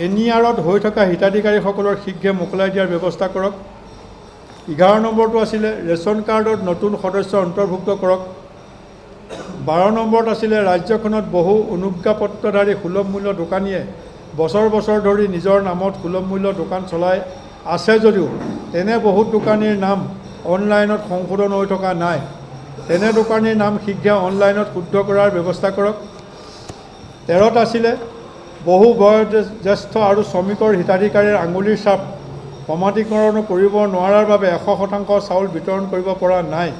এনিয়াৰত হৈ থকা হিতাধিকাৰীসকলৰ শীঘ্ৰে মোকলাই দিয়াৰ ব্যৱস্থা কৰক। 11 নম্বৰটো আছিলে ৰেচন কাৰ্ডত নতুন সদস্য অন্তৰ্ভুক্ত কৰক। 12 নম্বৰত আছিলে ৰাজ্যখনত বহু অনুজ্ঞাপত্ৰধাৰী সুলভ মূল্য দোকানীয়ে বছৰ বছৰ ধৰি নিজৰ নামত সুলভ মূল্য দোকান চলাই আছে যদিও তেনে বহুত দোকানীৰ নাম অনলাইনত সংশোধন হৈ থকা নাই। তেনে দোকানীৰ নাম শীঘ্ৰে অনলাইনত শুদ্ধ কৰাৰ ব্যৱস্থা কৰক। 13ত আছিলে বহু বয়োজ্যেষ্ঠ আৰু শ্ৰমিকৰ হিতাধিকাৰীৰ আঙুলিৰ ছাপ প্ৰমাণীকৰণ কৰিব নোৱাৰাৰ বাবে 100% চাউল বিতৰণ কৰিব পৰা নাই।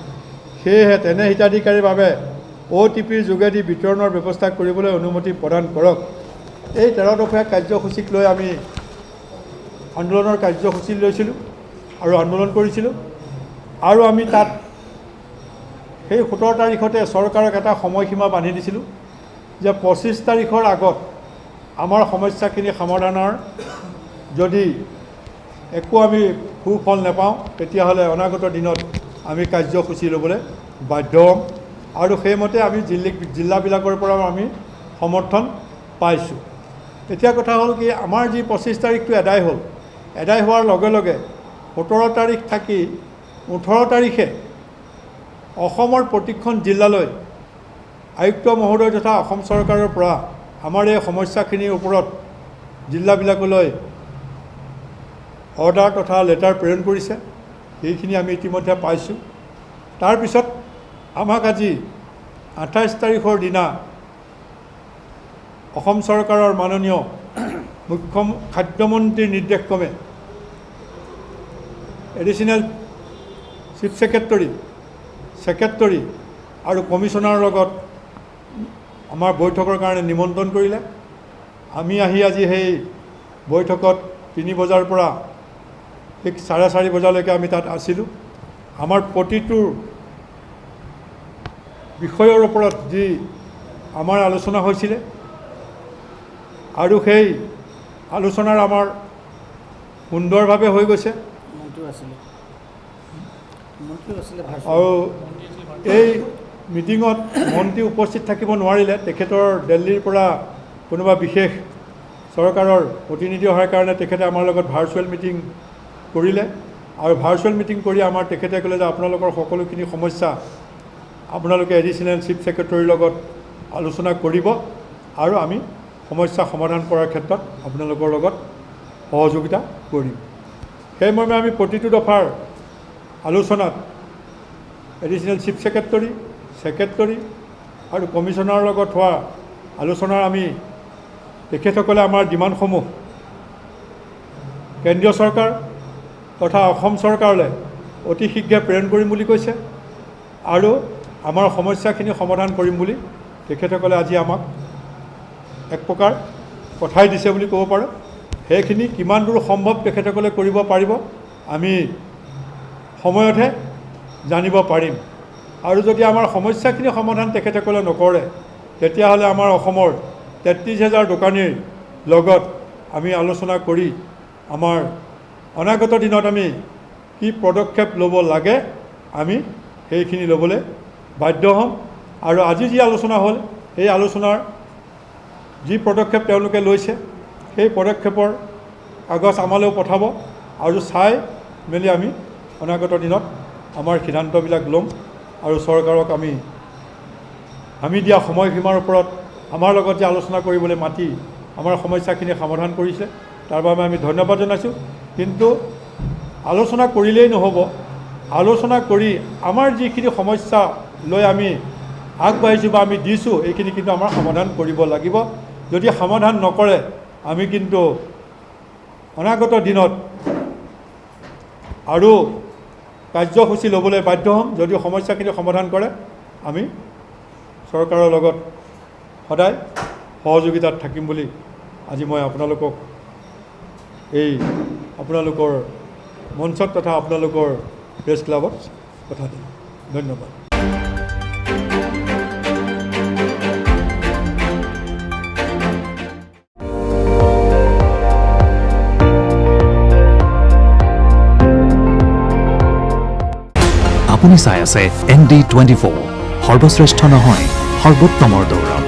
সেয়েহে তেনে হিতাধিকাৰীৰ বাবে OTPৰ যোগেদি বিতৰণৰ ব্যৱস্থা কৰিবলৈ অনুমতি প্ৰদান কৰক। এই 13 দফা কাৰ্যসূচীক লৈ আমি আন্দোলনৰ কাৰ্যসূচী লৈছিলোঁ আৰু আন্দোলন কৰিছিলোঁ। আৰু আমি তাত সেই 17 তাৰিখতে চৰকাৰক এটা সময়সীমা বান্ধি দিছিলোঁ যে 25 তাৰিখৰ আগত আমাৰ সমস্যাখিনি সমাধানৰ যদি একো আমি সুফল নাপাওঁ তেতিয়াহ'লে অনাগত দিনত আমি কাৰ্যসূচী ল'বলৈ বাধ্য হ'ম। আৰু সেইমতে আমি জিলাবিলাকৰ পৰাও আমি সমৰ্থন পাইছোঁ। এতিয়া কথা হ'ল কি আমাৰ যি 25 তাৰিখটো এদায় হ'ল, এদায় হোৱাৰ লগে লগে 17 তাৰিখ থাকি 18 তাৰিখে অসমৰ প্ৰতিখন জিলালৈ আয়ুক্ত মহোদয় তথা অসম চৰকাৰৰ পৰা আমাৰ এই সমস্যাখিনিৰ ওপৰত জিলাবিলাকলৈ অৰ্ডাৰ তথা লেটাৰ প্ৰেৰণ কৰিছে। সেইখিনি আমি ইতিমধ্যে পাইছোঁ। তাৰপিছত আমাক আজি 28 তাৰিখৰ দিনা অসম চৰকাৰৰ মাননীয় মুখ্য খাদ্যমন্ত্ৰীৰ নিৰ্দেশক্ৰমে এডিশ্যনেল চিফ ছেক্ৰেটৰী আৰু কমিশ্যনাৰৰ লগত আমাৰ বৈঠকৰ কাৰণে নিমন্ত্ৰণ কৰিলে। আমি আহি আজি সেই বৈঠকত 3 বজাৰ পৰা ঠিক 4:30 বজালৈকে আমি তাত আছিলোঁ। আমাৰ প্ৰতিটো বিষয়ৰ ওপৰত যি আমাৰ আলোচনা হৈছিলে আৰু সেই আলোচনাৰ আমাৰ সুন্দৰভাৱে হৈ গৈছে। আৰু এই মিটিঙত মন্ত্ৰী উপস্থিত থাকিব নোৱাৰিলে। তেখেতৰ দিল্লীৰ পৰা কোনোবা বিশেষ চৰকাৰৰ প্ৰতিনিধি অহাৰ কাৰণে তেখেতে আমাৰ লগত ভাৰ্চুৱেল মিটিং কৰিলে। আৰু ভাৰ্চুৱেল মিটিং কৰি আমাৰ তেখেতে ক'লে যে আপোনালোকৰ সকলোখিনি সমস্যা আপোনালোকে এডিশ্যনেল চিফ ছেক্ৰেটৰীৰ লগত আলোচনা কৰিব আৰু আমি সমস্যা সমাধান কৰাৰ ক্ষেত্ৰত আপোনালোকৰ লগত সহযোগিতা কৰিম। সেইমৰ্মে আমি প্ৰতিটো দফাৰ আলোচনাত এডিশ্যনেল চিফ ছেক্ৰেটৰী আৰু কমিশ্যনাৰৰ লগত হোৱা আলোচনাৰ আমি তেখেতসকলে আমাৰ ডিমাণ্ডসমূহ কেন্দ্ৰীয় চৰকাৰ তথা অসম চৰকাৰলৈ অতি শীঘ্ৰে প্ৰেৰণ কৰিম বুলি কৈছে আৰু আমাৰ সমস্যাখিনি সমাধান কৰিম বুলি তেখেতসকলে আজি আমাক এক প্ৰকাৰ পঠাই দিছে বুলি ক'ব পাৰোঁ। সেইখিনি কিমান দূৰ সম্ভৱ তেখেতসকলে কৰিব পাৰিব আমি সময়তহে জানিব পাৰিম। আৰু যদি আমাৰ সমস্যাখিনি সমাধান তেখেতসকলে নকৰে তেতিয়াহ'লে আমাৰ অসমৰ 33,000 দোকানীৰ লগত আমি আলোচনা কৰি আমাৰ অনাগত দিনত আমি কি পদক্ষেপ ল'ব লাগে আমি সেইখিনি ল'বলৈ বাধ্য হ'ম। আৰু আজি যি আলোচনা হ'ল সেই আলোচনাৰ যি পদক্ষেপ তেওঁলোকে লৈছে সেই পদক্ষেপৰ কাগজ আমালৈও পঠাব আৰু চাই মেলি আমি অনাগত দিনত আমাৰ সিদ্ধান্তবিলাক ল'ম। আৰু চৰকাৰক আমি দিয়া সময়সীমাৰ ওপৰত আমাৰ লগত যে আলোচনা কৰিবলৈ মাতি আমাৰ সমস্যাখিনি সমাধান কৰিছে তাৰ বাবে আমি ধন্যবাদ জনাইছোঁ। কিন্তু আলোচনা কৰিলেই নহ'ব, আলোচনা কৰি আমাৰ যিখিনি সমস্যা লৈ আমি আগবাঢ়িছোঁ বা আমি দিছোঁ এইখিনি কিন্তু আমাৰ সমাধান কৰিব লাগিব। যদি সমাধান নকৰে আমি কিন্তু অনাগত দিনত আৰু কাৰ্যসূচী ল'বলৈ বাধ্য হ'ম। যদি সমস্যাখিনি সমাধান কৰে আমি চৰকাৰৰ লগত সদায় সহযোগিতাত থাকিম বুলি আজি মই আপোনালোকক এই আপোনালোকৰ মঞ্চত তথা আপোনালোকৰ প্ৰেছ ক্লাবত কথা দিম। ধন্যবাদ। আপুনি চাই আছে ND24 সৰ্বশ্ৰেষ্ঠ নহয় সৰ্বোত্তমৰ দৌৰত।